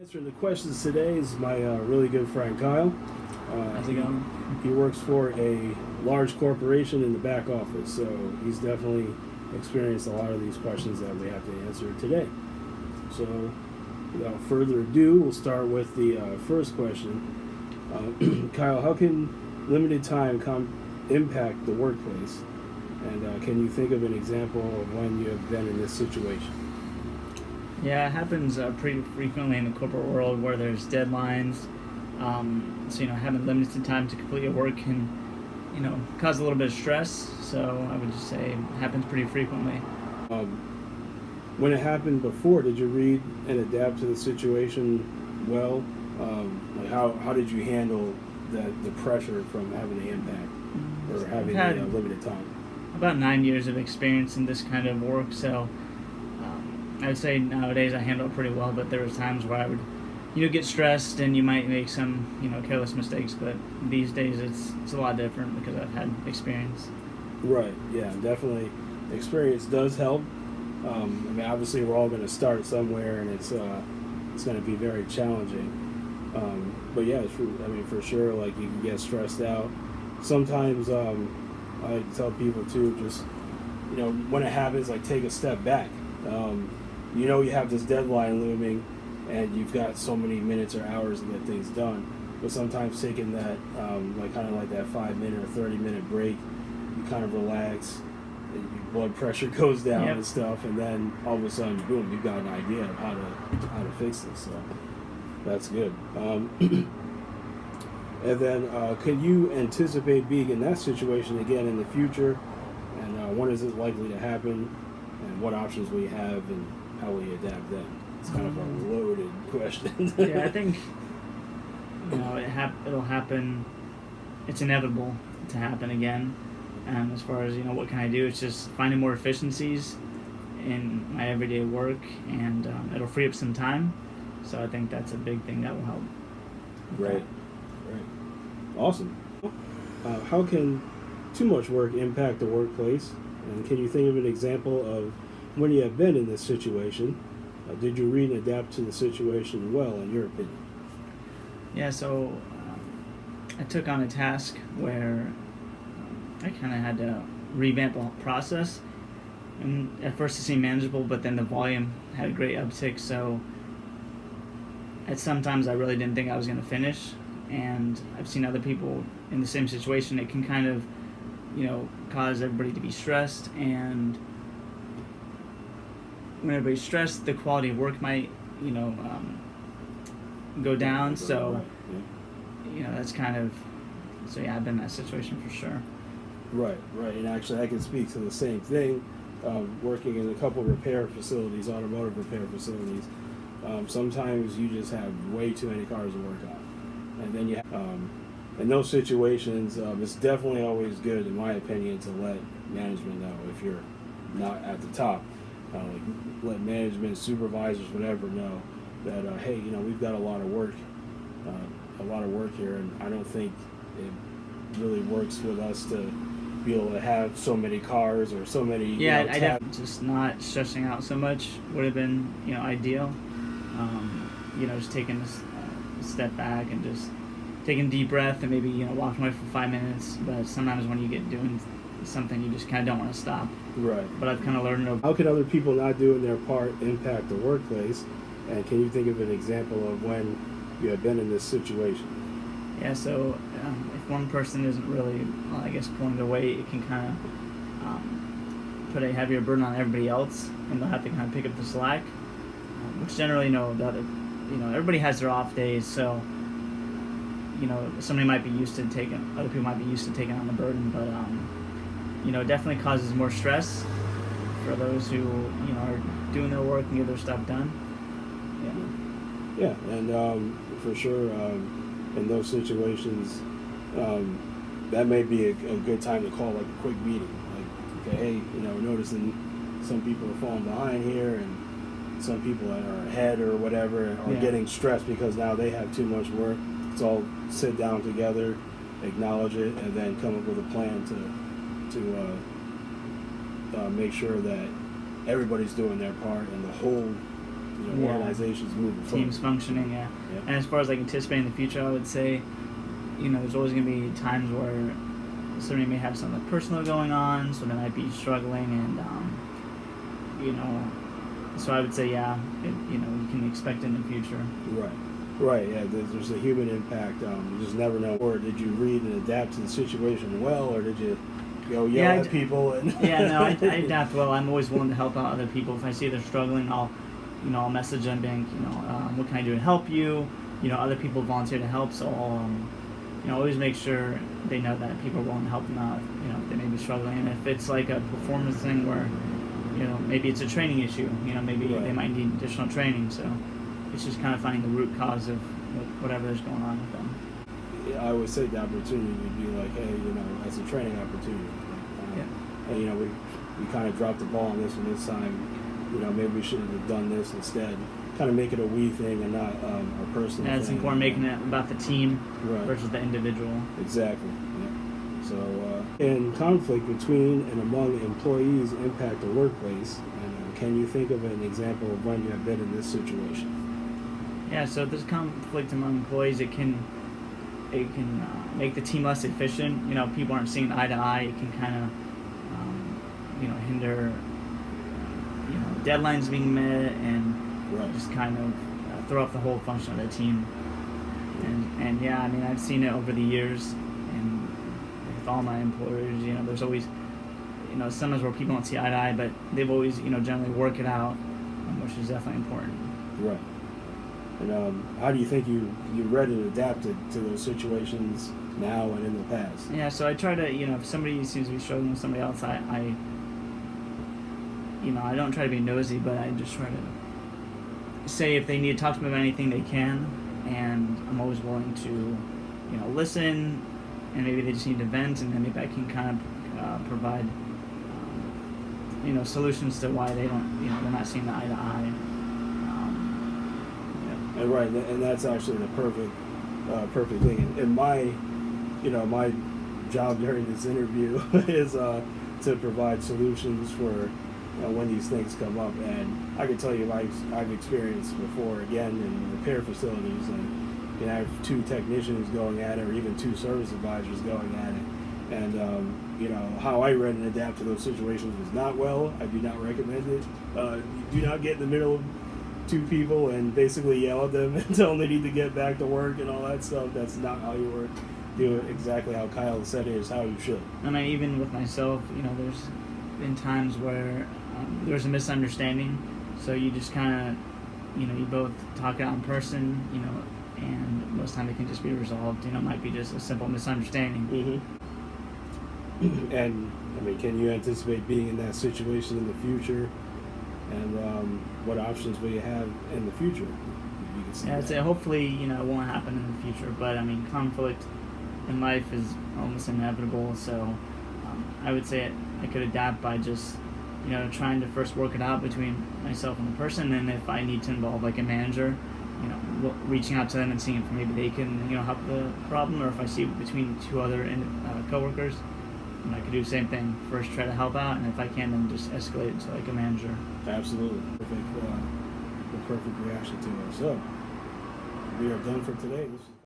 Answering the questions today is my really good friend Kyle. How's it going? He works for a large corporation in the back office, so he's definitely experienced a lot of these questions that we have to answer today. So, without further ado, we'll start with the first question. Kyle, how can limited time impact the workplace? And can you think of an example of when you have been in this situation? Yeah, it happens pretty frequently in the corporate world where there's deadlines. So having limited time to complete your work can, cause a little bit of stress. So I would just say it happens pretty frequently. When it happened before, did you read and adapt to the situation well? Like how did you handle the pressure from having the impact or having the limited time? About 9 years of experience in this kind of work, so I would say nowadays I handle it pretty well. But there was times where I would, get stressed and you might make some, careless mistakes. But these days it's a lot different because I've had experience. Right. Yeah. Definitely, experience does help. Obviously, we're all going to start somewhere, and it's going to be very challenging. But yeah, for sure, like you can get stressed out. Sometimes I tell people too, just when it happens, like take a step back. You have this deadline looming, and you've got so many minutes or hours to get things done. But sometimes taking that, like that 5 minute or 30 minute break, you kind of relax. Your blood pressure goes down and stuff, and then all of a sudden, boom, you've got an idea of how to fix this. So that's good. And then, can you anticipate being in that situation again in the future? And when is it likely to happen? And what options we have, and how we adapt then? It's kind of a loaded question. Yeah, I think it'll happen. It's inevitable to happen again. And as far as what can I do, it's just finding more efficiencies in my everyday work, and it'll free up some time. So I think that's a big thing that will help. Right. Awesome. How can too much work impact the workplace? And can you think of an example of when you have been in this situation? Did you read and adapt to the situation well, in your opinion? Yeah, so I took on a task where I kind of had to revamp the process. And at first it seemed manageable, but then the volume had a great uptick. So at sometimes I really didn't think I was going to finish. And I've seen other people in the same situation. It can kind of, cause everybody to be stressed. And when everybody's stressed, the quality of work might, go down. So, that's kind of, so yeah, I've been in that situation for sure. Right. And actually, I can speak to the same thing. Working in a couple repair facilities, automotive repair facilities, sometimes you just have way too many cars to work on. And then in those situations, it's definitely always good, in my opinion, to let management know if you're not at the top. Let management, supervisors, whatever know that, hey, we've got a lot of work here, and I don't think it really works with us to be able to have so many cars or so many. Yeah, I definitely just not stressing out so much would have been ideal. Just taking a step back and just taking a deep breath and maybe walking away for 5 minutes. But sometimes when you get doing something, you just kind of don't want to stop. Right. But I've kind of learned. How can other people not doing their part impact the workplace? And can you think of an example of when you have been in this situation? Yeah, so if one person isn't really, pulling their weight, it can kind of put a heavier burden on everybody else, and they'll have to kind of pick up the slack. Which generally, everybody has their off days, so somebody might be used to other people might be used to taking on the burden, but it definitely causes more stress for those who are doing their work and get their stuff done. Yeah, and for sure, in those situations, that may be a good time to call like a quick meeting. Like, okay, hey, we're noticing some people are falling behind here, and some people that are ahead or whatever are getting stressed because now they have too much work. Let's all sit down together, acknowledge it, and then come up with a plan to make sure that everybody's doing their part and the whole Yeah. organizations moving Teams forward. functioning, yeah. Yeah. And as far as like anticipating the future, I would say, there's always going to be times where somebody may have something personal going on, so they might be struggling, and so I would say, yeah, you can expect in the future. Right, yeah. There's a human impact. You just never know. Or did you read and adapt to the situation well, or did you go yell at people? And Yeah, no, I adapt well. I'm always willing to help out other people. If I see they're struggling, I'll message them, being, what can I do to help you? Other people volunteer to help, so I'll, always make sure they know that people are willing to help them out. If they may be struggling, and if it's like a performance thing where, maybe it's a training issue. Maybe Right. they might need additional training. So it's just kind of finding the root cause of whatever is going on with them. I would say the opportunity would be like, hey, as a training opportunity. Yeah. Hey, we kind of dropped the ball on this one this time. Maybe we should have done this instead. Kind of make it a we thing and not a personal Yeah, it's thing. important making it about the team Right. versus the individual. Exactly. Yeah. So, can conflict between and among employees impact the workplace? And can you think of an example of when you have been in this situation? Yeah, so if there's conflict among employees, it can make the team less efficient. People aren't seeing eye to eye. It can kind of hinder deadlines being met, and Right. just kind of throw off the whole function of the team. And yeah, I mean, I've seen it over the years, and with all my employers, there's always sometimes where people don't see eye to eye, but they've always generally work it out, which is definitely important. Right. And how do you think you read and adapted to those situations now and in the past? Yeah, so I try to, if somebody seems to be struggling with somebody else, I don't try to be nosy, but I just try to say if they need to talk to me about anything, they can, and I'm always willing to, listen, and maybe they just need to vent, and then maybe I can kind of provide, solutions to why they don't, they're not seeing the eye to eye. And right, and that's actually the perfect thing. And my job during this interview is to provide solutions for when these things come up. And I can tell you, I've experienced before, again, in repair facilities, and you can have two technicians going at it, or even two service advisors going at it. And how I read and adapt to those situations was not well. I do not recommend it. You do not get in the middle of two people and basically yell at them and tell them they need to get back to work and all that stuff. That's not how you work. Do it exactly how Kyle said it is how you should. I mean, even with myself, there's been times where there's a misunderstanding, so you just kind of, you both talk it out in person, and most time it can just be resolved. It might be just a simple misunderstanding. Mm-hmm. And I mean, can you anticipate being in that situation in the future? And what options will you have in the future? You can see Yeah, I'd say hopefully, it won't happen in the future, but I mean, conflict in life is almost inevitable, so I would say I could adapt by just, trying to first work it out between myself and the person, and if I need to involve like a manager, reaching out to them and seeing if maybe they can, help the problem, or if I see between two other coworkers, I could do the same thing. First, try to help out, and if I can, then just escalate it to like a manager. Absolutely. The perfect reaction to it. So, we are done for today.